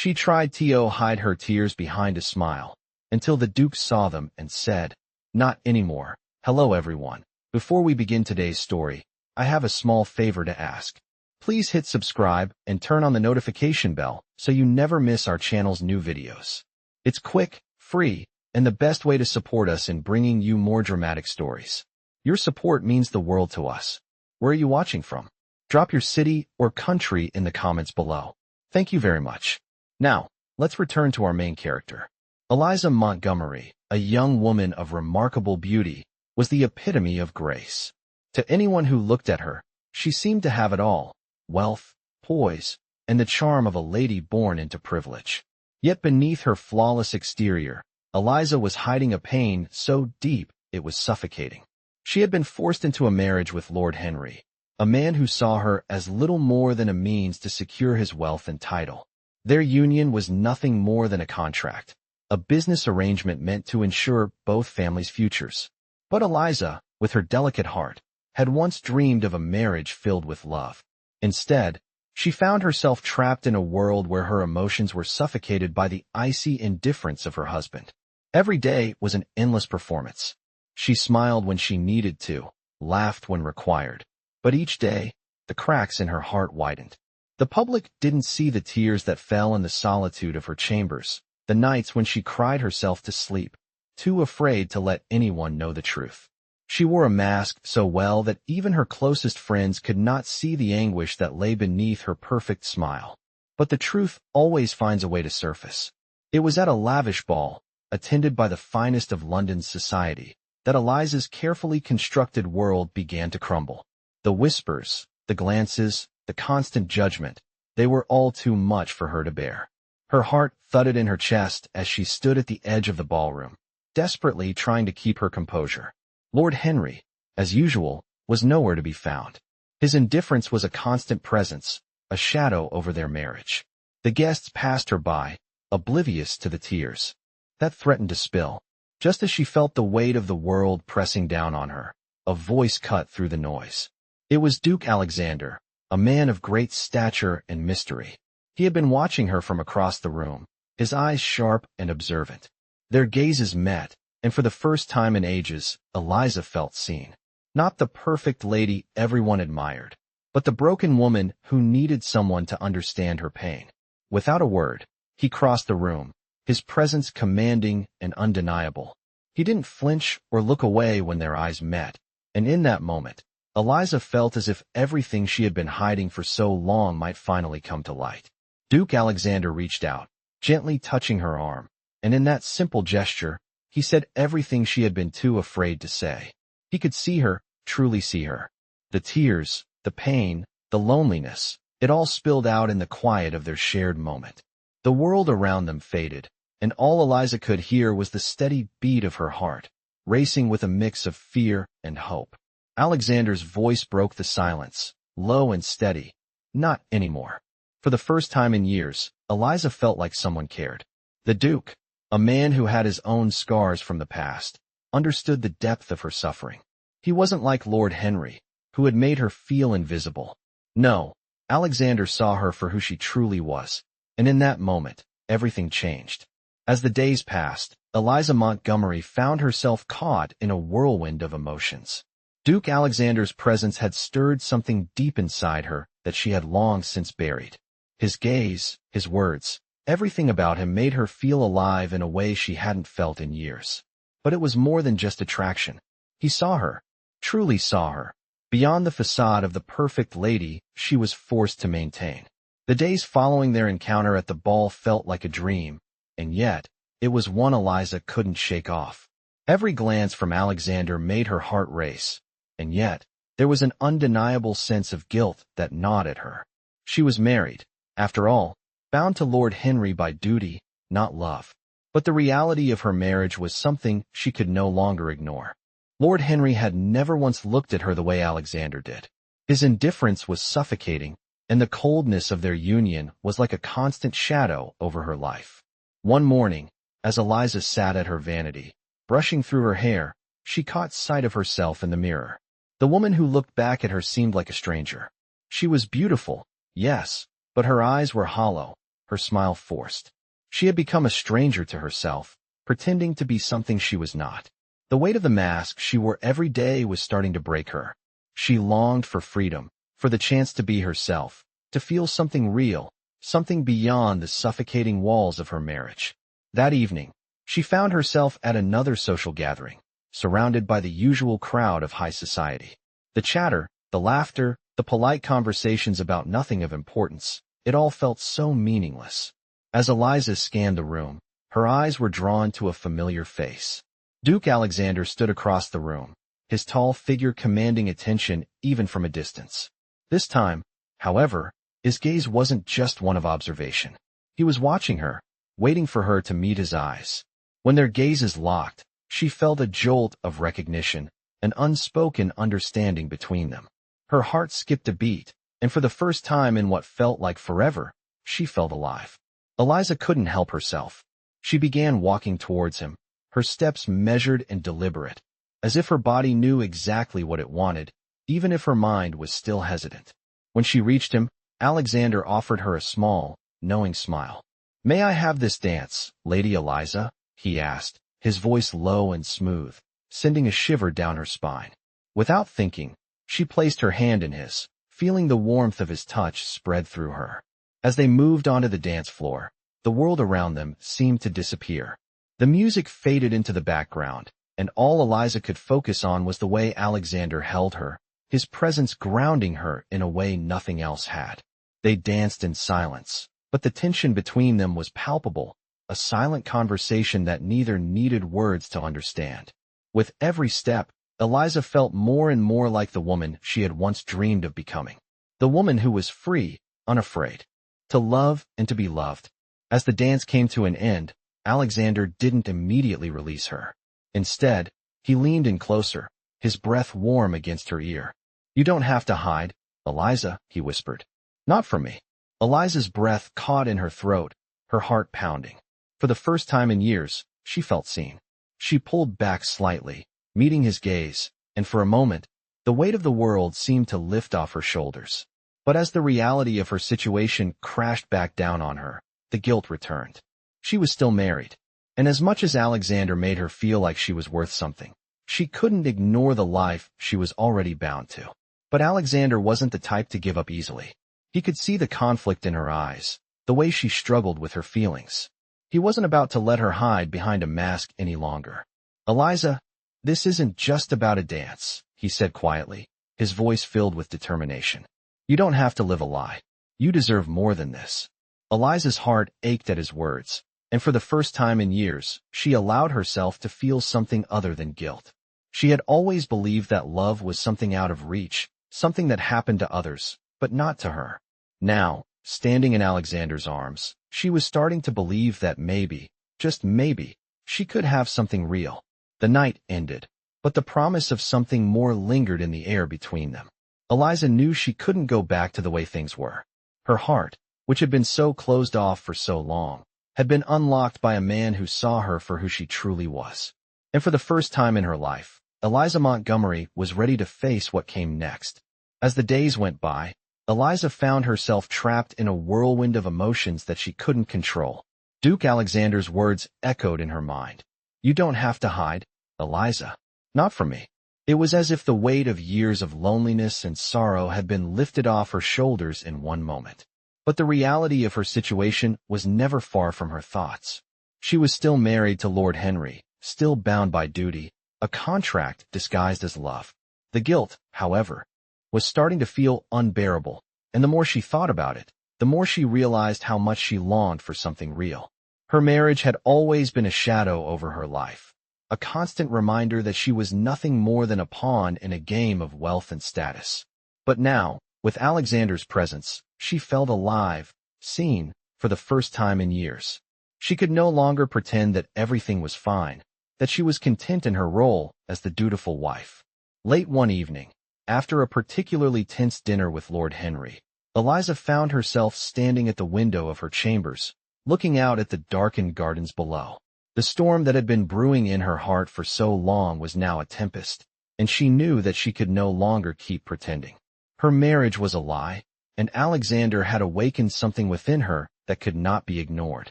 She tried to hide her tears behind a smile, until the Duke saw them and said, "Not anymore. Hello everyone. Before we begin today's story, I have a small favor to ask. Please hit subscribe and turn on the notification bell so you never miss our channel's new videos. It's quick, free, and the best way to support us in bringing you more dramatic stories. Your support means the world to us. Where are you watching from? Drop your city or country in the comments below. Thank you very much. Now, let's return to our main character. Eliza Montgomery, a young woman of remarkable beauty, was the epitome of grace. To anyone who looked at her, she seemed to have it all: wealth, poise, and the charm of a lady born into privilege. Yet beneath her flawless exterior, Eliza was hiding a pain so deep it was suffocating. She had been forced into a marriage with Lord Henry, a man who saw her as little more than a means to secure his wealth and title. Their union was nothing more than a contract, a business arrangement meant to ensure both families' futures. But Eliza, with her delicate heart, had once dreamed of a marriage filled with love. Instead, she found herself trapped in a world where her emotions were suffocated by the icy indifference of her husband. Every day was an endless performance. She smiled when she needed to, laughed when required. But each day, the cracks in her heart widened. The public didn't see the tears that fell in the solitude of her chambers, the nights when she cried herself to sleep, too afraid to let anyone know the truth. She wore a mask so well that even her closest friends could not see the anguish that lay beneath her perfect smile. But the truth always finds a way to surface. It was at a lavish ball, attended by the finest of London's society, that Eliza's carefully constructed world began to crumble. The whispers, the glances, the constant judgment, they were all too much for her to bear. Her heart thudded in her chest as she stood at the edge of the ballroom, desperately trying to keep her composure. Lord Henry, as usual, was nowhere to be found. His indifference was a constant presence, a shadow over their marriage. The guests passed her by, oblivious to the tears that threatened to spill. Just as she felt the weight of the world pressing down on her, a voice cut through the noise. It was Duke Alexander, a man of great stature and mystery. He had been watching her from across the room, his eyes sharp and observant. Their gazes met, and for the first time in ages, Eliza felt seen. Not the perfect lady everyone admired, but the broken woman who needed someone to understand her pain. Without a word, he crossed the room, his presence commanding and undeniable. He didn't flinch or look away when their eyes met, and in that moment, Eliza felt as if everything she had been hiding for so long might finally come to light. Duke Alexander reached out, gently touching her arm, and in that simple gesture, he said everything she had been too afraid to say. He could see her, truly see her. The tears, the pain, the loneliness, it all spilled out in the quiet of their shared moment. The world around them faded, and all Eliza could hear was the steady beat of her heart, racing with a mix of fear and hope. Alexander's voice broke the silence, low and steady. Not anymore. For the first time in years, Eliza felt like someone cared. The Duke, a man who had his own scars from the past, understood the depth of her suffering. He wasn't like Lord Henry, who had made her feel invisible. No, Alexander saw her for who she truly was, and in that moment, everything changed. As the days passed, Eliza Montgomery found herself caught in a whirlwind of emotions. Duke Alexander's presence had stirred something deep inside her that she had long since buried. His gaze, his words, everything about him made her feel alive in a way she hadn't felt in years. But it was more than just attraction. He saw her, truly saw her, beyond the facade of the perfect lady she was forced to maintain. The days following their encounter at the ball felt like a dream, and yet, it was one Eliza couldn't shake off. Every glance from Alexander made her heart race, and yet, there was an undeniable sense of guilt that gnawed at her. She was married, after all, bound to Lord Henry by duty, not love. But the reality of her marriage was something she could no longer ignore. Lord Henry had never once looked at her the way Alexander did. His indifference was suffocating, and the coldness of their union was like a constant shadow over her life. One morning, as Eliza sat at her vanity, brushing through her hair, she caught sight of herself in the mirror. The woman who looked back at her seemed like a stranger. She was beautiful, yes, but her eyes were hollow, her smile forced. She had become a stranger to herself, pretending to be something she was not. The weight of the mask she wore every day was starting to break her. She longed for freedom, for the chance to be herself, to feel something real, something beyond the suffocating walls of her marriage. That evening, she found herself at another social gathering, surrounded by the usual crowd of high society. The chatter, the laughter, the polite conversations about nothing of importance, it all felt so meaningless. As Eliza scanned the room, her eyes were drawn to a familiar face. Duke Alexander stood across the room, his tall figure commanding attention even from a distance. This time, however, his gaze wasn't just one of observation. He was watching her, waiting for her to meet his eyes. When their gazes locked, she felt a jolt of recognition, an unspoken understanding between them. Her heart skipped a beat, and for the first time in what felt like forever, she felt alive. Eliza couldn't help herself. She began walking towards him, her steps measured and deliberate, as if her body knew exactly what it wanted, even if her mind was still hesitant. When she reached him, Alexander offered her a small, knowing smile. "May I have this dance, Lady Eliza?" he asked, his voice low and smooth, sending a shiver down her spine. Without thinking, she placed her hand in his, feeling the warmth of his touch spread through her. As they moved onto the dance floor, the world around them seemed to disappear. The music faded into the background, and all Eliza could focus on was the way Alexander held her, his presence grounding her in a way nothing else had. They danced in silence, but the tension between them was palpable, a silent conversation that neither needed words to understand. With every step, Eliza felt more and more like the woman she had once dreamed of becoming. The woman who was free, unafraid, to love and to be loved. As the dance came to an end, Alexander didn't immediately release her. Instead, he leaned in closer, his breath warm against her ear. "You don't have to hide, Eliza," he whispered. "Not from me." Eliza's breath caught in her throat, her heart pounding. For the first time in years, she felt seen. She pulled back slightly, meeting his gaze, and for a moment, the weight of the world seemed to lift off her shoulders. But as the reality of her situation crashed back down on her, the guilt returned. She was still married, and as much as Alexander made her feel like she was worth something, she couldn't ignore the life she was already bound to. But Alexander wasn't the type to give up easily. He could see the conflict in her eyes, the way she struggled with her feelings. He wasn't about to let her hide behind a mask any longer. "Eliza, this isn't just about a dance," he said quietly, his voice filled with determination. "You don't have to live a lie. You deserve more than this." Eliza's heart ached at his words, and for the first time in years, she allowed herself to feel something other than guilt. She had always believed that love was something out of reach, something that happened to others, but not to her. Now, standing in Alexander's arms, she was starting to believe that maybe, just maybe, she could have something real. The night ended, but the promise of something more lingered in the air between them. Eliza knew she couldn't go back to the way things were. Her heart, which had been so closed off for so long, had been unlocked by a man who saw her for who she truly was. And for the first time in her life, Eliza Montgomery was ready to face what came next. As the days went by, Eliza found herself trapped in a whirlwind of emotions that she couldn't control. Duke Alexander's words echoed in her mind. "You don't have to hide, Eliza. Not from me." It was as if the weight of years of loneliness and sorrow had been lifted off her shoulders in one moment. But the reality of her situation was never far from her thoughts. She was still married to Lord Henry, still bound by duty, a contract disguised as love. The guilt, however, was starting to feel unbearable, and the more she thought about it, the more she realized how much she longed for something real. Her marriage had always been a shadow over her life, a constant reminder that she was nothing more than a pawn in a game of wealth and status. But now, with Alexander's presence, she felt alive, seen, for the first time in years. She could no longer pretend that everything was fine, that she was content in her role as the dutiful wife. Late one evening, after a particularly tense dinner with Lord Henry, Eliza found herself standing at the window of her chambers, looking out at the darkened gardens below. The storm that had been brewing in her heart for so long was now a tempest, and she knew that she could no longer keep pretending. Her marriage was a lie, and Alexander had awakened something within her that could not be ignored.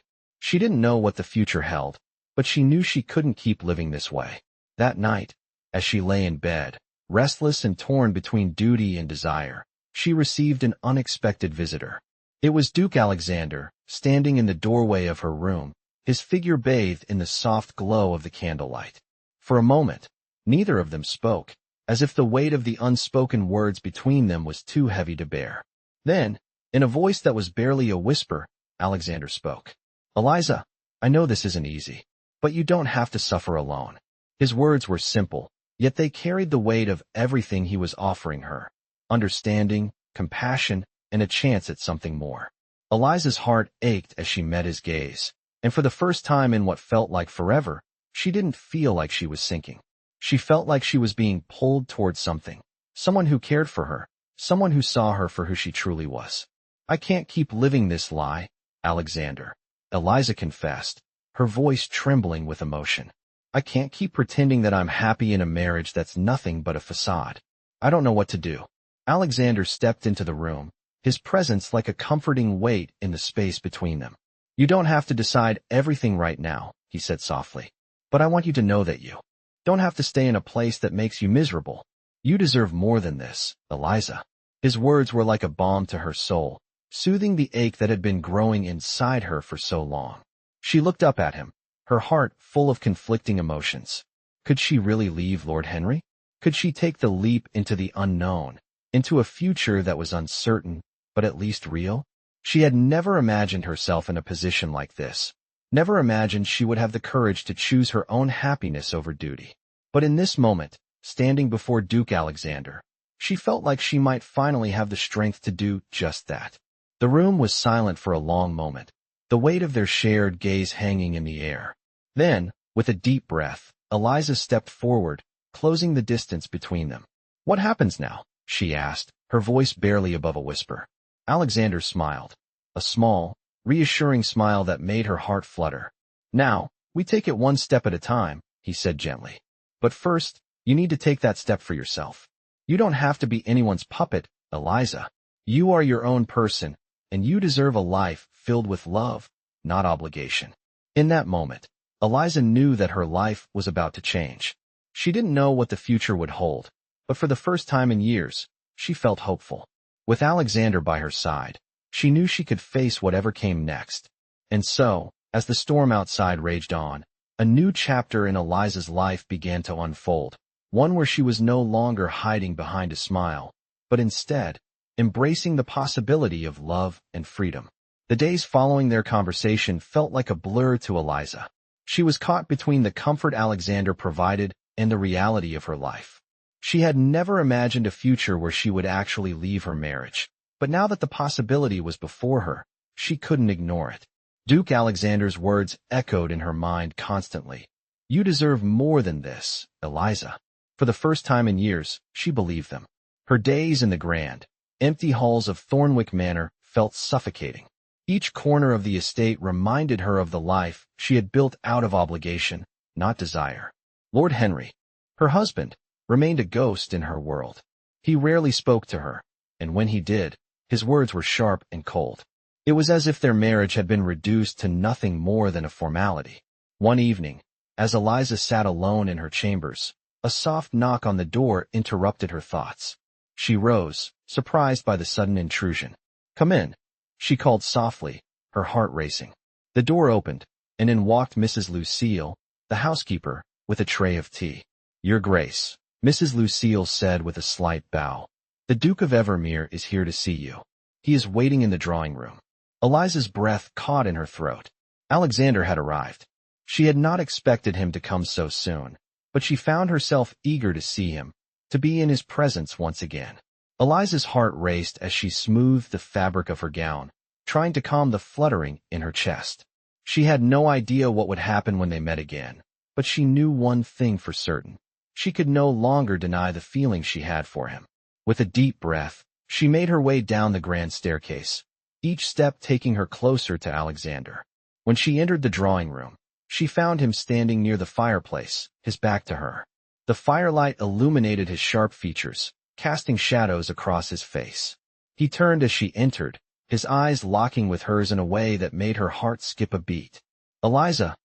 She didn't know what the future held, but she knew she couldn't keep living this way. That night, as she lay in bed, restless and torn between duty and desire, she received an unexpected visitor. It was Duke Alexander, standing in the doorway of her room, his figure bathed in the soft glow of the candlelight. For a moment, neither of them spoke, as if the weight of the unspoken words between them was too heavy to bear. Then, in a voice that was barely a whisper, Alexander spoke. "Eliza, I know this isn't easy, but you don't have to suffer alone." His words were simple, yet they carried the weight of everything he was offering her: understanding, compassion, and a chance at something more. Eliza's heart ached as she met his gaze, and for the first time in what felt like forever, she didn't feel like she was sinking. She felt like she was being pulled towards something, someone who cared for her, someone who saw her for who she truly was. "I can't keep living this lie, Alexander," Eliza confessed, her voice trembling with emotion. "I can't keep pretending that I'm happy in a marriage that's nothing but a facade. I don't know what to do." Alexander stepped into the room, his presence like a comforting weight in the space between them. "You don't have to decide everything right now," he said softly. "But I want you to know that you don't have to stay in a place that makes you miserable. You deserve more than this, Eliza." His words were like a balm to her soul, soothing the ache that had been growing inside her for so long. She looked up at him, her heart full of conflicting emotions. Could she really leave Lord Henry? Could she take the leap into the unknown, into a future that was uncertain, but at least real? She had never imagined herself in a position like this, never imagined she would have the courage to choose her own happiness over duty. But in this moment, standing before Duke Alexander, she felt like she might finally have the strength to do just that. The room was silent for a long moment, the weight of their shared gaze hanging in the air. Then, with a deep breath, Eliza stepped forward, closing the distance between them. "What happens now?" she asked, her voice barely above a whisper. Alexander smiled, a small, reassuring smile that made her heart flutter. "Now, we take it one step at a time," he said gently. "But first, you need to take that step for yourself. You don't have to be anyone's puppet, Eliza. You are your own person, and you deserve a life filled with love, not obligation." In that moment, Eliza knew that her life was about to change. She didn't know what the future would hold, but for the first time in years, she felt hopeful. With Alexander by her side, she knew she could face whatever came next. And so, as the storm outside raged on, a new chapter in Eliza's life began to unfold, one where she was no longer hiding behind a smile, but instead, embracing the possibility of love and freedom. The days following their conversation felt like a blur to Eliza. She was caught between the comfort Alexander provided and the reality of her life. She had never imagined a future where she would actually leave her marriage, but now that the possibility was before her, she couldn't ignore it. Duke Alexander's words echoed in her mind constantly. "You deserve more than this, Eliza." For the first time in years, she believed them. Her days in the grand, empty halls of Thornwick Manor felt suffocating. Each corner of the estate reminded her of the life she had built out of obligation, not desire. Lord Henry, her husband, remained a ghost in her world. He rarely spoke to her, and when he did, his words were sharp and cold. It was as if their marriage had been reduced to nothing more than a formality. One evening, as Eliza sat alone in her chambers, a soft knock on the door interrupted her thoughts. She rose, surprised by the sudden intrusion. "Come in," she called softly, her heart racing. The door opened, and in walked Mrs. Lucille, the housekeeper, with a tray of tea. "Your Grace," Mrs. Lucille said with a slight bow. "The Duke of Evermere is here to see you. He is waiting in the drawing room." Eliza's breath caught in her throat. Alexander had arrived. She had not expected him to come so soon, but she found herself eager to see him, to be in his presence once again. Eliza's heart raced as she smoothed the fabric of her gown, trying to calm the fluttering in her chest. She had no idea what would happen when they met again, but she knew one thing for certain. She could no longer deny the feeling she had for him. With a deep breath, she made her way down the grand staircase, each step taking her closer to Alexander. When she entered the drawing room, she found him standing near the fireplace, his back to her. The firelight illuminated his sharp features, casting shadows across his face. He turned as she entered, his eyes locking with hers in a way that made her heart skip a beat. "Eliza,"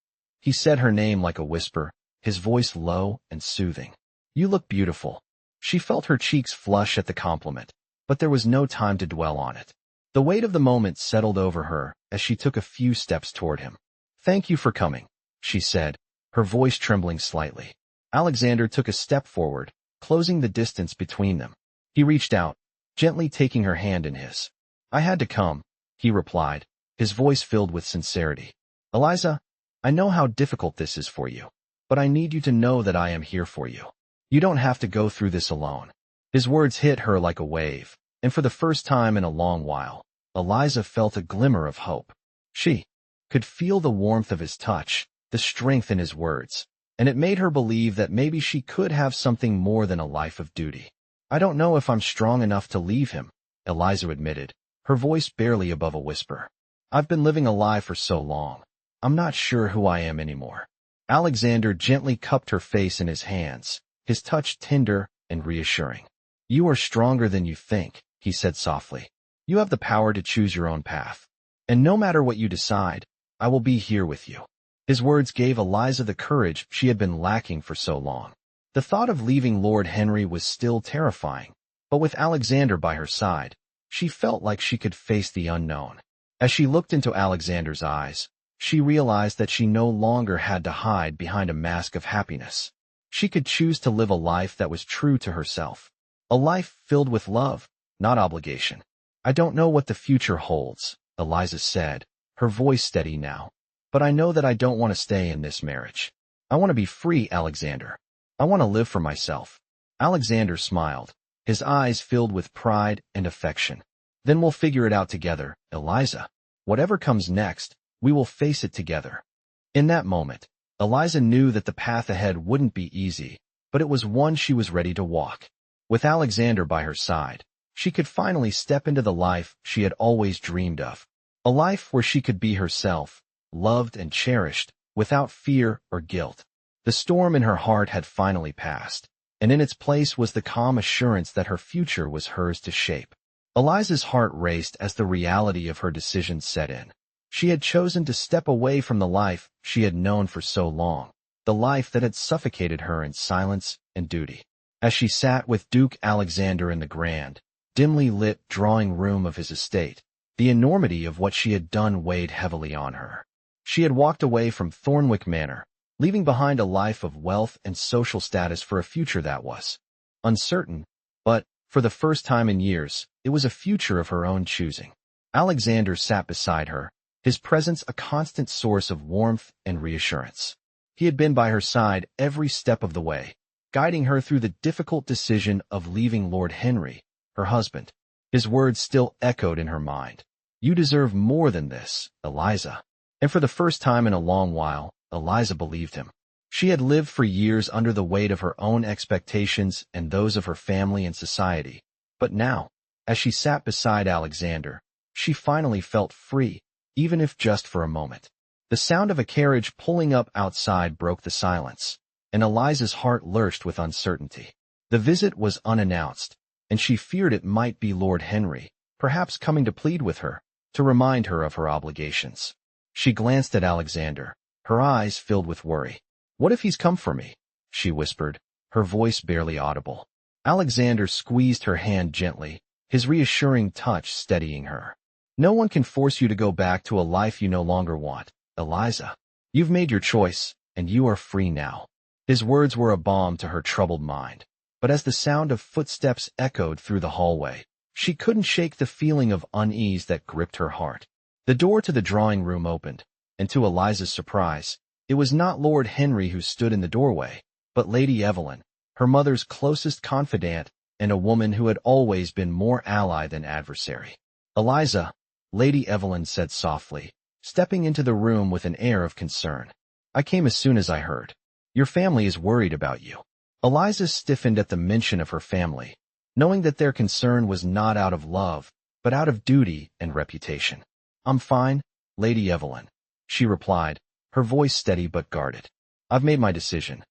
he said her name like a whisper, his voice low and soothing. "You look beautiful." She felt her cheeks flush at the compliment, but there was no time to dwell on it. The weight of the moment settled over her as she took a few steps toward him. "Thank you for coming," she said, her voice trembling slightly. Alexander took a step forward, closing the distance between them. He reached out, gently taking her hand in his. "I had to come," he replied, his voice filled with sincerity. "Eliza, I know how difficult this is for you, but I need you to know that I am here for you. You don't have to go through this alone." His words hit her like a wave, and for the first time in a long while, Eliza felt a glimmer of hope. She could feel the warmth of his touch, the strength in his words, and it made her believe that maybe she could have something more than a life of duty. "I don't know if I'm strong enough to leave him," Eliza admitted, her voice barely above a whisper. "I've been living a lie for so long. I'm not sure who I am anymore." Alexander gently cupped her face in his hands, his touch tender and reassuring. "You are stronger than you think," he said softly. "You have the power to choose your own path. And no matter what you decide, I will be here with you." His words gave Eliza the courage she had been lacking for so long. The thought of leaving Lord Henry was still terrifying, but with Alexander by her side, she felt like she could face the unknown. As she looked into Alexander's eyes, she realized that she no longer had to hide behind a mask of happiness. She could choose to live a life that was true to herself. A life filled with love, not obligation. "I don't know what the future holds," Eliza said, her voice steady now. "But I know that I don't want to stay in this marriage. I want to be free, Alexander. I want to live for myself." Alexander smiled, his eyes filled with pride and affection. "Then we'll figure it out together, Eliza. Whatever comes next, we will face it together." In that moment, Eliza knew that the path ahead wouldn't be easy, but it was one she was ready to walk. With Alexander by her side, she could finally step into the life she had always dreamed of. A life where she could be herself, loved and cherished, without fear or guilt. The storm in her heart had finally passed, and in its place was the calm assurance that her future was hers to shape. Eliza's heart raced as the reality of her decision set in. She had chosen to step away from the life she had known for so long, the life that had suffocated her in silence and duty. As she sat with Duke Alexander in the grand, dimly lit drawing room of his estate, the enormity of what she had done weighed heavily on her. She had walked away from Thornwick Manor, leaving behind a life of wealth and social status for a future that was uncertain, but, for the first time in years, it was a future of her own choosing. Alexander sat beside her, his presence a constant source of warmth and reassurance. He had been by her side every step of the way, guiding her through the difficult decision of leaving Lord Henry, her husband. His words still echoed in her mind. "You deserve more than this, Eliza." And for the first time in a long while, Eliza believed him. She had lived for years under the weight of her own expectations and those of her family and society. But now, as she sat beside Alexander, she finally felt free, even if just for a moment. The sound of a carriage pulling up outside broke the silence, and Eliza's heart lurched with uncertainty. The visit was unannounced, and she feared it might be Lord Henry, perhaps coming to plead with her, to remind her of her obligations. She glanced at Alexander, her eyes filled with worry. "What if he's come for me?" she whispered, her voice barely audible. Alexander squeezed her hand gently, his reassuring touch steadying her. "No one can force you to go back to a life you no longer want, Eliza. You've made your choice, and you are free now." His words were a balm to her troubled mind, but as the sound of footsteps echoed through the hallway, she couldn't shake the feeling of unease that gripped her heart. The door to the drawing room opened, and to Eliza's surprise, it was not Lord Henry who stood in the doorway, but Lady Evelyn, her mother's closest confidant and a woman who had always been more ally than adversary. "Eliza," Lady Evelyn said softly, stepping into the room with an air of concern. "I came as soon as I heard. Your family is worried about you." Eliza stiffened at the mention of her family, knowing that their concern was not out of love, but out of duty and reputation. "I'm fine, Lady Evelyn," she replied, her voice steady but guarded. "I've made my decision."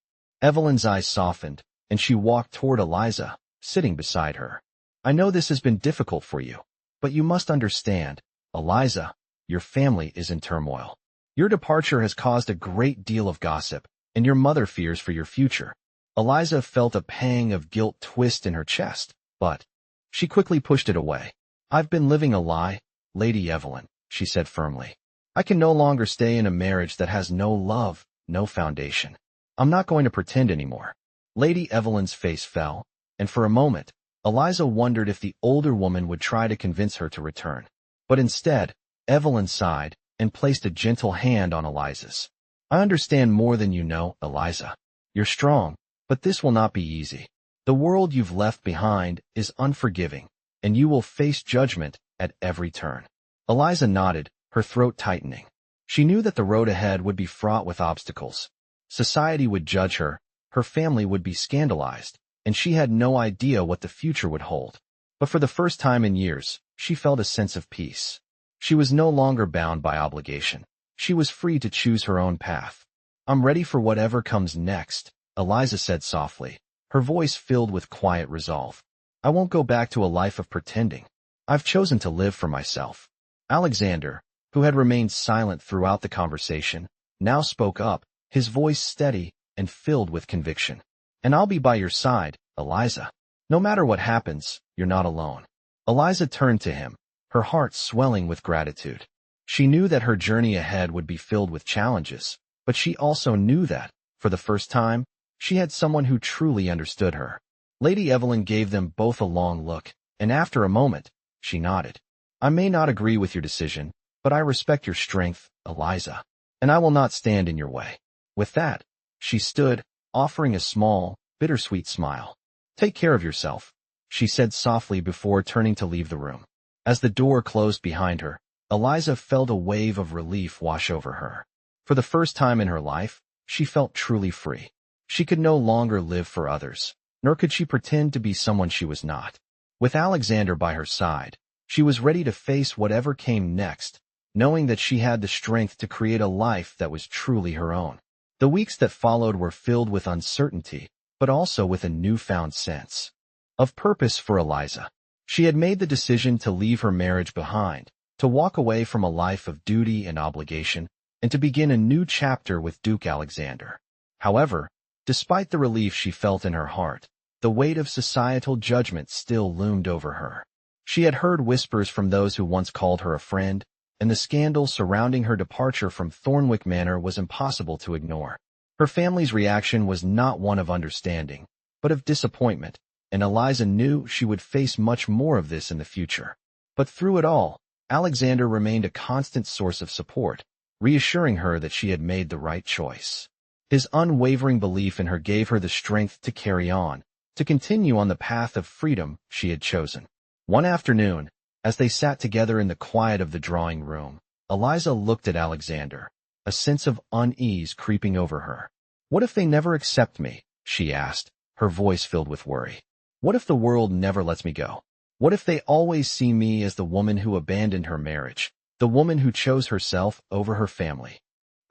Evelyn's eyes softened, and she walked toward Eliza, sitting beside her. "I know this has been difficult for you, but you must understand, Eliza, your family is in turmoil. Your departure has caused a great deal of gossip, and your mother fears for your future. Eliza felt a pang of guilt twist in her chest, but she quickly pushed it away. I've been living a lie, Lady Evelyn, she said firmly. I can no longer stay in a marriage that has no love, no foundation. I'm not going to pretend anymore. Lady Evelyn's face fell, and for a moment, Eliza wondered if the older woman would try to convince her to return. But instead, Evelyn sighed and placed a gentle hand on Eliza's. I understand more than you know, Eliza. You're strong, but this will not be easy. The world you've left behind is unforgiving, and you will face judgment at every turn. Eliza nodded, her throat tightening. She knew that the road ahead would be fraught with obstacles. Society would judge her, her family would be scandalized, and she had no idea what the future would hold. But for the first time in years, she felt a sense of peace. She was no longer bound by obligation. She was free to choose her own path. I'm ready for whatever comes next, Eliza said softly, her voice filled with quiet resolve. I won't go back to a life of pretending. I've chosen to live for myself. Alexander, who had remained silent throughout the conversation, now spoke up, his voice steady and filled with conviction. And I'll be by your side, Eliza. No matter what happens, you're not alone. Eliza turned to him, her heart swelling with gratitude. She knew that her journey ahead would be filled with challenges, but she also knew that, for the first time, she had someone who truly understood her. Lady Evelyn gave them both a long look, and after a moment, she nodded. I may not agree with your decision, but I respect your strength, Eliza, and I will not stand in your way. With that, she stood, offering a small, bittersweet smile. Take care of yourself, she said softly before turning to leave the room. As the door closed behind her, Eliza felt a wave of relief wash over her. For the first time in her life, she felt truly free. She could no longer live for others, nor could she pretend to be someone she was not. With Alexander by her side, she was ready to face whatever came next, knowing that she had the strength to create a life that was truly her own. The weeks that followed were filled with uncertainty, but also with a newfound sense of purpose for Eliza. She had made the decision to leave her marriage behind, to walk away from a life of duty and obligation, and to begin a new chapter with Duke Alexander. However, despite the relief she felt in her heart, the weight of societal judgment still loomed over her. She had heard whispers from those who once called her a friend, and the scandal surrounding her departure from Thornwick Manor was impossible to ignore. Her family's reaction was not one of understanding, but of disappointment, and Eliza knew she would face much more of this in the future. But through it all, Alexander remained a constant source of support, reassuring her that she had made the right choice. His unwavering belief in her gave her the strength to carry on, to continue on the path of freedom she had chosen. One afternoon, as they sat together in the quiet of the drawing room, Eliza looked at Alexander, a sense of unease creeping over her. What if they never accept me? She asked, her voice filled with worry. What if the world never lets me go? What if they always see me as the woman who abandoned her marriage, the woman who chose herself over her family?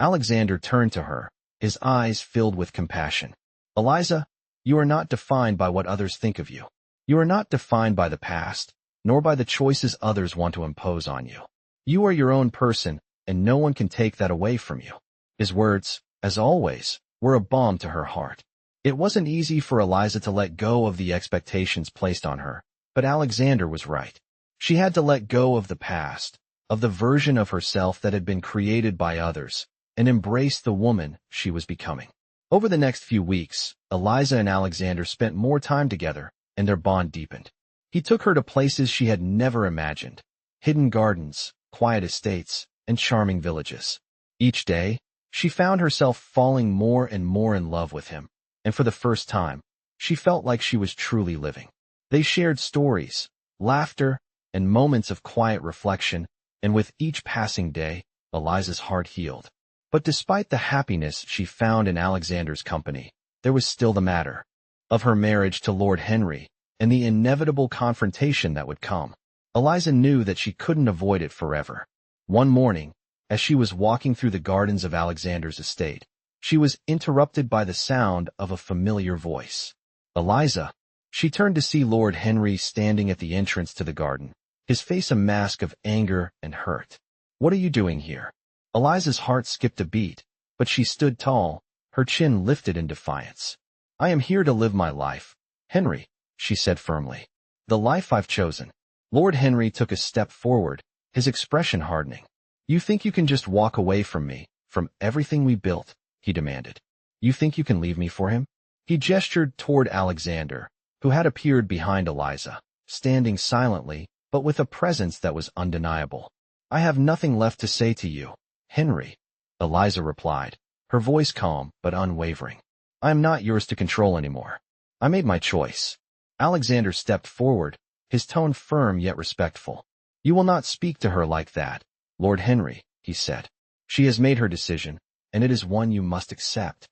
Alexander turned to her, his eyes filled with compassion. Eliza, you are not defined by what others think of you. You are not defined by the past, nor by the choices others want to impose on you. You are your own person, and no one can take that away from you. His words, as always, were a balm to her heart. It wasn't easy for Eliza to let go of the expectations placed on her, but Alexander was right. She had to let go of the past, of the version of herself that had been created by others, and embrace the woman she was becoming. Over the next few weeks, Eliza and Alexander spent more time together, and their bond deepened. He took her to places she had never imagined, hidden gardens, quiet estates, and charming villages. Each day, she found herself falling more and more in love with him, and for the first time, she felt like she was truly living. They shared stories, laughter, and moments of quiet reflection, and with each passing day, Eliza's heart healed. But despite the happiness she found in Alexander's company, there was still the matter of her marriage to Lord Henry and the inevitable confrontation that would come. Eliza knew that she couldn't avoid it forever. One morning, as she was walking through the gardens of Alexander's estate, she was interrupted by the sound of a familiar voice. Eliza. She turned to see Lord Henry standing at the entrance to the garden, his face a mask of anger and hurt. "What are you doing here?" Eliza's heart skipped a beat, but she stood tall, her chin lifted in defiance. "I am here to live my life, Henry," she said firmly. "The life I've chosen." Lord Henry took a step forward, his expression hardening. "You think you can just walk away from me, from everything we built?" he demanded. "You think you can leave me for him?" He gestured toward Alexander, who had appeared behind Eliza, standing silently, but with a presence that was undeniable. "I have nothing left to say to you, Henry," Eliza replied, her voice calm but unwavering. "I am not yours to control anymore. I made my choice." Alexander stepped forward, his tone firm yet respectful. "You will not speak to her like that, Lord Henry," he said. "She has made her decision, and it is one you must accept."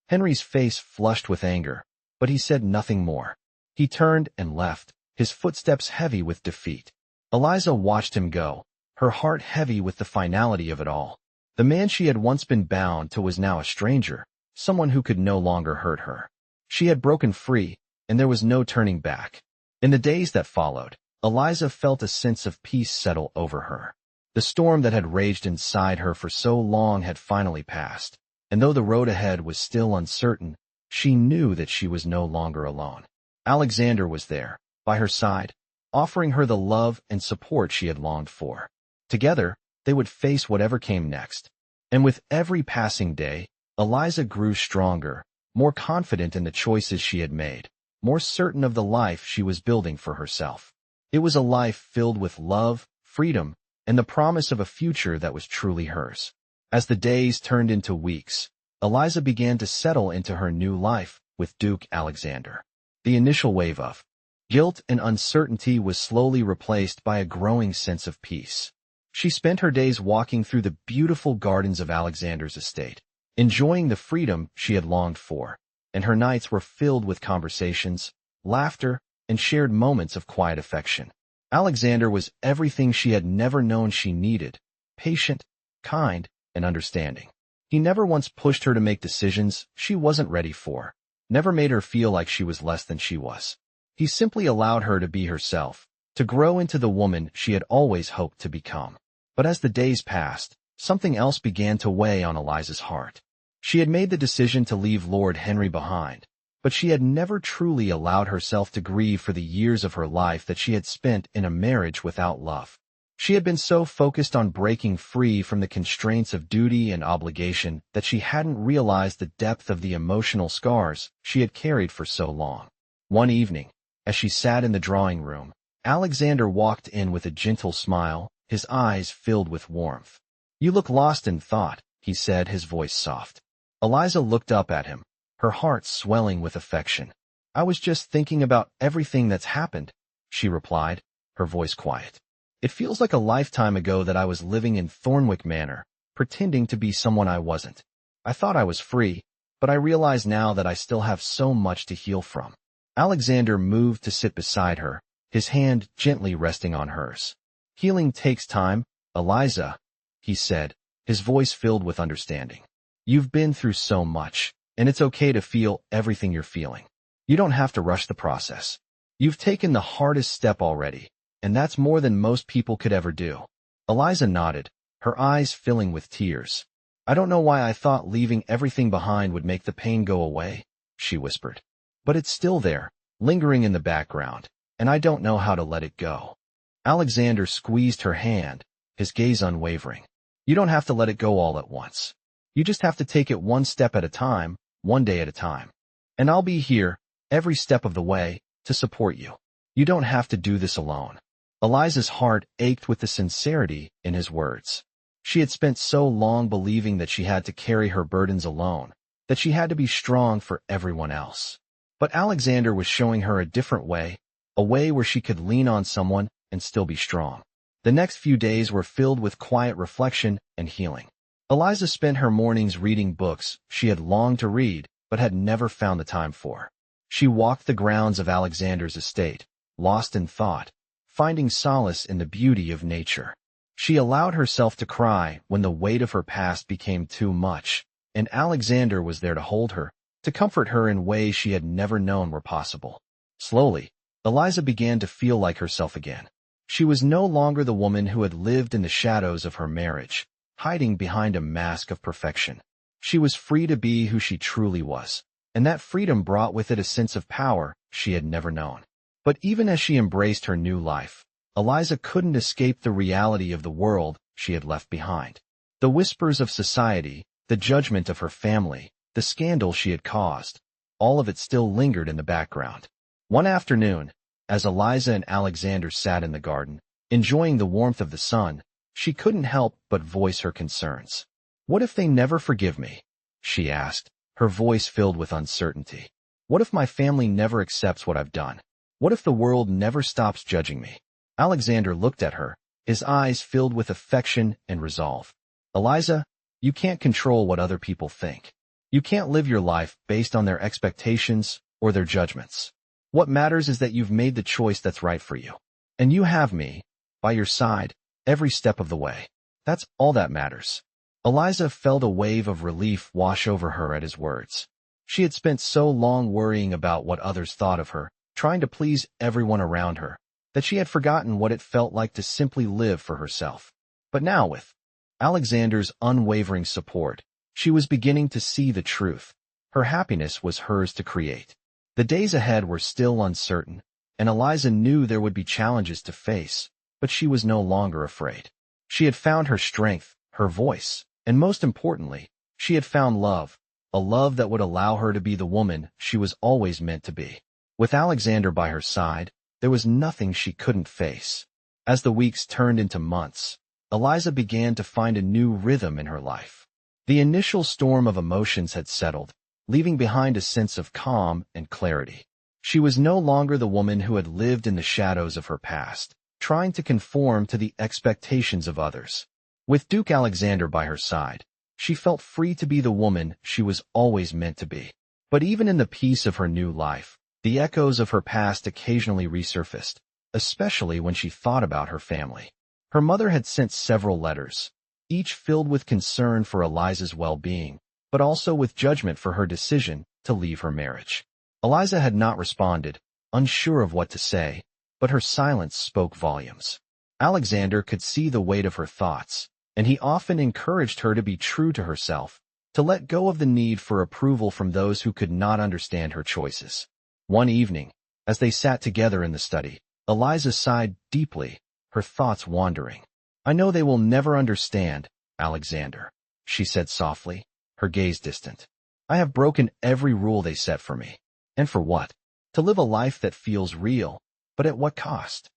Henry's face flushed with anger, but he said nothing more. He turned and left, his footsteps heavy with defeat. Eliza watched him go, her heart heavy with the finality of it all. The man she had once been bound to was now a stranger, someone who could no longer hurt her. She had broken free, and there was no turning back. In the days that followed, Eliza felt a sense of peace settle over her. The storm that had raged inside her for so long had finally passed, and though the road ahead was still uncertain, she knew that she was no longer alone. Alexander was there, by her side, offering her the love and support she had longed for. Together, they would face whatever came next. And with every passing day, Eliza grew stronger, more confident in the choices she had made, more certain of the life she was building for herself. It was a life filled with love, freedom, and the promise of a future that was truly hers. As the days turned into weeks, Eliza began to settle into her new life with Duke Alexander. The initial wave of guilt and uncertainty was slowly replaced by a growing sense of peace. She spent her days walking through the beautiful gardens of Alexander's estate, enjoying the freedom she had longed for, and her nights were filled with conversations, laughter, and shared moments of quiet affection. Alexander was everything she had never known she needed: patient, kind, and understanding. He never once pushed her to make decisions she wasn't ready for, never made her feel like she was less than she was. He simply allowed her to be herself, to grow into the woman she had always hoped to become. But as the days passed, something else began to weigh on Eliza's heart. She had made the decision to leave Lord Henry behind, but she had never truly allowed herself to grieve for the years of her life that she had spent in a marriage without love. She had been so focused on breaking free from the constraints of duty and obligation that she hadn't realized the depth of the emotional scars she had carried for so long. One evening, as she sat in the drawing room, Alexander walked in with a gentle smile, his eyes filled with warmth. "You look lost in thought," he said, his voice soft. Eliza looked up at him, her heart swelling with affection. "I was just thinking about everything that's happened," she replied, her voice quiet. "It feels like a lifetime ago that I was living in Thornwick Manor, pretending to be someone I wasn't. I thought I was free, but I realize now that I still have so much to heal from." Alexander moved to sit beside her, his hand gently resting on hers. "Healing takes time, Eliza," he said, his voice filled with understanding. "You've been through so much, and it's okay to feel everything you're feeling. You don't have to rush the process. You've taken the hardest step already, and that's more than most people could ever do." Eliza nodded, her eyes filling with tears. "I don't know why I thought leaving everything behind would make the pain go away," she whispered. "But it's still there, lingering in the background, and I don't know how to let it go." Alexander squeezed her hand, his gaze unwavering. "You don't have to let it go all at once. You just have to take it one step at a time, one day at a time. And I'll be here, every step of the way, to support you. You don't have to do this alone." Eliza's heart ached with the sincerity in his words. She had spent so long believing that she had to carry her burdens alone, that she had to be strong for everyone else. But Alexander was showing her a different way, a way where she could lean on someone and still be strong. The next few days were filled with quiet reflection and healing. Eliza spent her mornings reading books she had longed to read but had never found the time for. She walked the grounds of Alexander's estate, lost in thought, finding solace in the beauty of nature. She allowed herself to cry when the weight of her past became too much, and Alexander was there to hold her, to comfort her in ways she had never known were possible. Slowly, Eliza began to feel like herself again. She was no longer the woman who had lived in the shadows of her marriage, hiding behind a mask of perfection. She was free to be who she truly was, and that freedom brought with it a sense of power she had never known. But even as she embraced her new life, Eliza couldn't escape the reality of the world she had left behind. The whispers of society, the judgment of her family, the scandal she had caused, all of it still lingered in the background. One afternoon, as Eliza and Alexander sat in the garden, enjoying the warmth of the sun, she couldn't help but voice her concerns. "What if they never forgive me?" she asked, her voice filled with uncertainty. "What if my family never accepts what I've done? What if the world never stops judging me?" Alexander looked at her, his eyes filled with affection and resolve. "Eliza, you can't control what other people think. You can't live your life based on their expectations or their judgments. What matters is that you've made the choice that's right for you. And you have me, by your side, every step of the way. That's all that matters." Eliza felt a wave of relief wash over her at his words. She had spent so long worrying about what others thought of her, trying to please everyone around her, that she had forgotten what it felt like to simply live for herself. But now, with Alexander's unwavering support, she was beginning to see the truth. Her happiness was hers to create. The days ahead were still uncertain, and Eliza knew there would be challenges to face, but she was no longer afraid. She had found her strength, her voice, and most importantly, she had found love, a love that would allow her to be the woman she was always meant to be. With Alexander by her side, there was nothing she couldn't face. As the weeks turned into months, Eliza began to find a new rhythm in her life. The initial storm of emotions had settled, leaving behind a sense of calm and clarity. She was no longer the woman who had lived in the shadows of her past, trying to conform to the expectations of others. With Duke Alexander by her side, she felt free to be the woman she was always meant to be. But even in the peace of her new life, the echoes of her past occasionally resurfaced, especially when she thought about her family. Her mother had sent several letters, each filled with concern for Eliza's well-being, but also with judgment for her decision to leave her marriage. Eliza had not responded, unsure of what to say, but her silence spoke volumes. Alexander could see the weight of her thoughts, and he often encouraged her to be true to herself, to let go of the need for approval from those who could not understand her choices. One evening, as they sat together in the study, Eliza sighed deeply, her thoughts wandering. "I know they will never understand, Alexander," she said softly, her gaze distant. "I have broken every rule they set for me. And for what? To live a life that feels real, but at what cost?"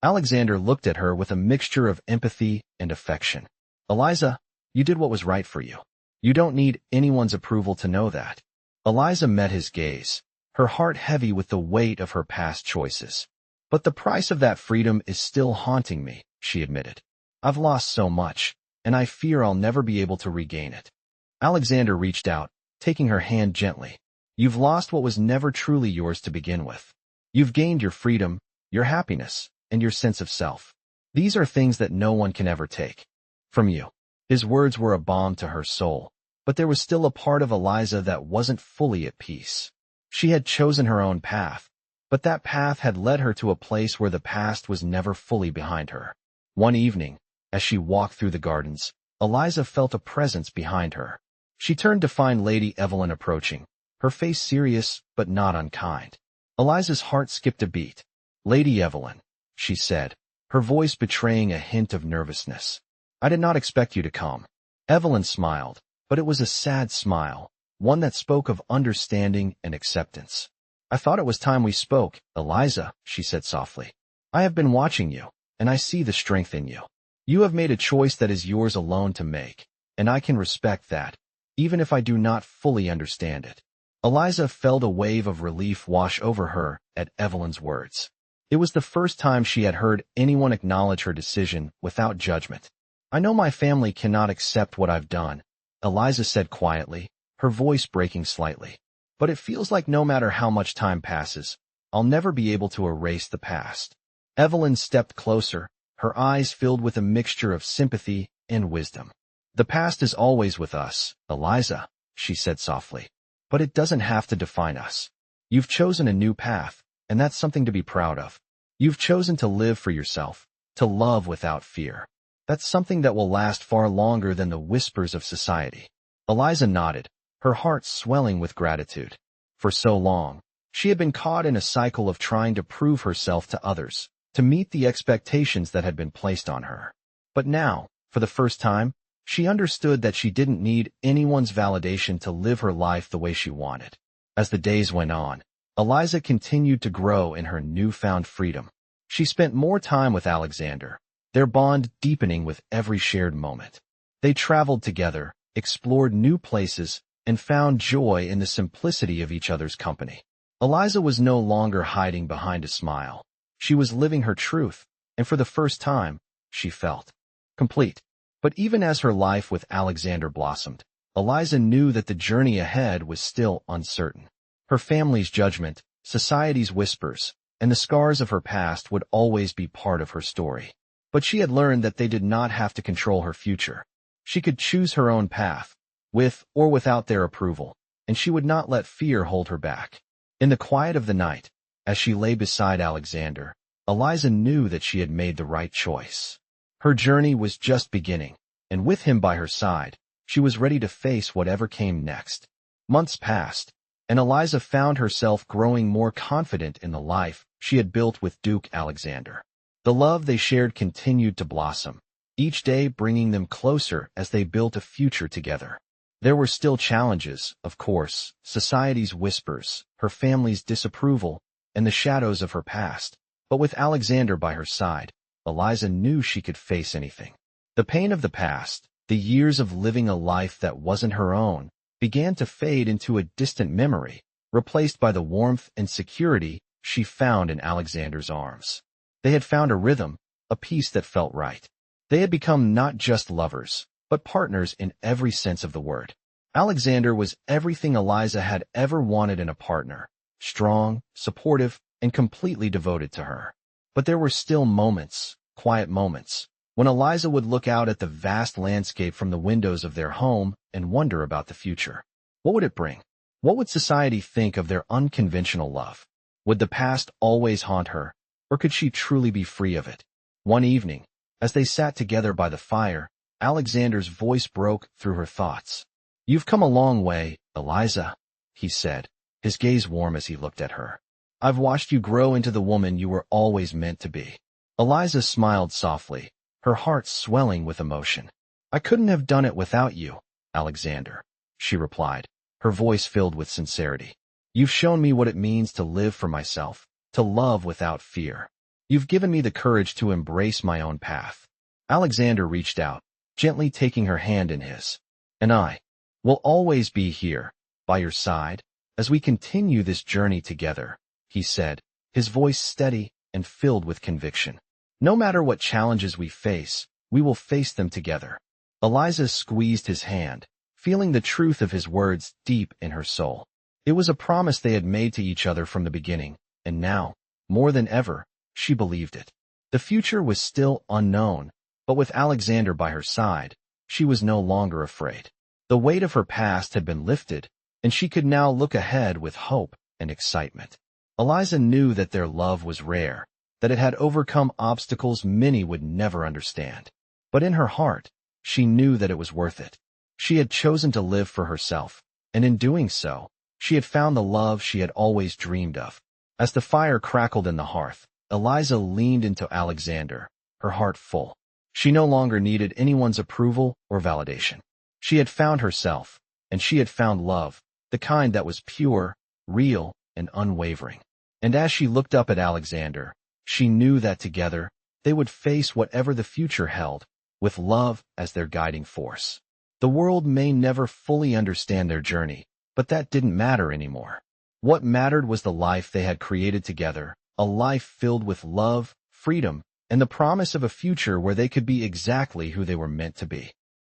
Alexander looked at her with a mixture of empathy and affection. "Eliza, you did what was right for you. You don't need anyone's approval to know that." Eliza met his gaze, her heart heavy with the weight of her past choices. "But the price of that freedom is still haunting me," she admitted. "I've lost so much, and I fear I'll never be able to regain it." Alexander reached out, taking her hand gently. "You've lost what was never truly yours to begin with. You've gained your freedom, your happiness, and your sense of self. These are things that no one can ever take from you." His words were a balm to her soul, but there was still a part of Eliza that wasn't fully at peace. She had chosen her own path, but that path had led her to a place where the past was never fully behind her. One evening, as she walked through the gardens, Eliza felt a presence behind her. She turned to find Lady Evelyn approaching, her face serious but not unkind. Eliza's heart skipped a beat. "Lady Evelyn," she said, her voice betraying a hint of nervousness. "I did not expect you to come." Evelyn smiled, but it was a sad smile, one that spoke of understanding and acceptance. "I thought it was time we spoke, Eliza," she said softly. "I have been watching you, and I see the strength in you. You have made a choice that is yours alone to make, and I can respect that, even if I do not fully understand it." Eliza felt a wave of relief wash over her at Evelyn's words. It was the first time she had heard anyone acknowledge her decision without judgment. "I know my family cannot accept what I've done," Eliza said quietly, her voice breaking slightly. "But it feels like no matter how much time passes, I'll never be able to erase the past." Evelyn stepped closer, her eyes filled with a mixture of sympathy and wisdom. "The past is always with us, Eliza," she said softly. "But it doesn't have to define us. You've chosen a new path, and that's something to be proud of. You've chosen to live for yourself, to love without fear. That's something that will last far longer than the whispers of society. Eliza nodded, her heart swelling with gratitude. For so long, she had been caught in a cycle of trying to prove herself to others, to meet the expectations that had been placed on her. But now, for the first time, she understood that she didn't need anyone's validation to live her life the way she wanted. As the days went on, Eliza continued to grow in her newfound freedom. She spent more time with Alexander, their bond deepening with every shared moment. They traveled together, explored new places, and found joy in the simplicity of each other's company. Eliza was no longer hiding behind a smile. She was living her truth, and for the first time, she felt complete. But even as her life with Alexander blossomed, Eliza knew that the journey ahead was still uncertain. Her family's judgment, society's whispers, and the scars of her past would always be part of her story. But she had learned that they did not have to control her future. She could choose her own path, with or without their approval, and she would not let fear hold her back. In the quiet of the night, as she lay beside Alexander, Eliza knew that she had made the right choice. Her journey was just beginning, and with him by her side, she was ready to face whatever came next. Months passed, and Eliza found herself growing more confident in the life she had built with Duke Alexander. The love they shared continued to blossom, each day bringing them closer as they built a future together. There were still challenges, of course, society's whispers, her family's disapproval, and the shadows of her past. But with Alexander by her side, Eliza knew she could face anything. The pain of the past, the years of living a life that wasn't her own, began to fade into a distant memory, replaced by the warmth and security she found in Alexander's arms. They had found a rhythm, a peace that felt right. They had become not just lovers, but partners in every sense of the word. Alexander was everything Eliza had ever wanted in a partner, strong, supportive, and completely devoted to her. But there were still moments, quiet moments, when Eliza would look out at the vast landscape from the windows of their home and wonder about the future. What would it bring? What would society think of their unconventional love? Would the past always haunt her, or could she truly be free of it? One evening, as they sat together by the fire, Alexander's voice broke through her thoughts. "You've come a long way, Eliza," he said, his gaze warm as he looked at her. "I've watched you grow into the woman you were always meant to be." Eliza smiled softly, her heart swelling with emotion. "I couldn't have done it without you, Alexander," she replied, her voice filled with sincerity. "You've shown me what it means to live for myself, to love without fear. You've given me the courage to embrace my own path." Alexander reached out, gently taking her hand in his. "And I will always be here, by your side, as we continue this journey together," he said, his voice steady and filled with conviction. "No matter what challenges we face, we will face them together." Eliza squeezed his hand, feeling the truth of his words deep in her soul. It was a promise they had made to each other from the beginning, and now, more than ever, she believed it. The future was still unknown, but with Alexander by her side, she was no longer afraid. The weight of her past had been lifted, and she could now look ahead with hope and excitement. Eliza knew that their love was rare, that it had overcome obstacles many would never understand. But in her heart, she knew that it was worth it. She had chosen to live for herself, and in doing so, she had found the love she had always dreamed of. As the fire crackled in the hearth, Eliza leaned into Alexander, her heart full. She no longer needed anyone's approval or validation. She had found herself, and she had found love, the kind that was pure, real, and unwavering. And as she looked up at Alexander, she knew that together, they would face whatever the future held, with love as their guiding force. The world may never fully understand their journey, but that didn't matter anymore. What mattered was the life they had created together, a life filled with love, freedom, and the promise of a future where they could be exactly who they were meant to be.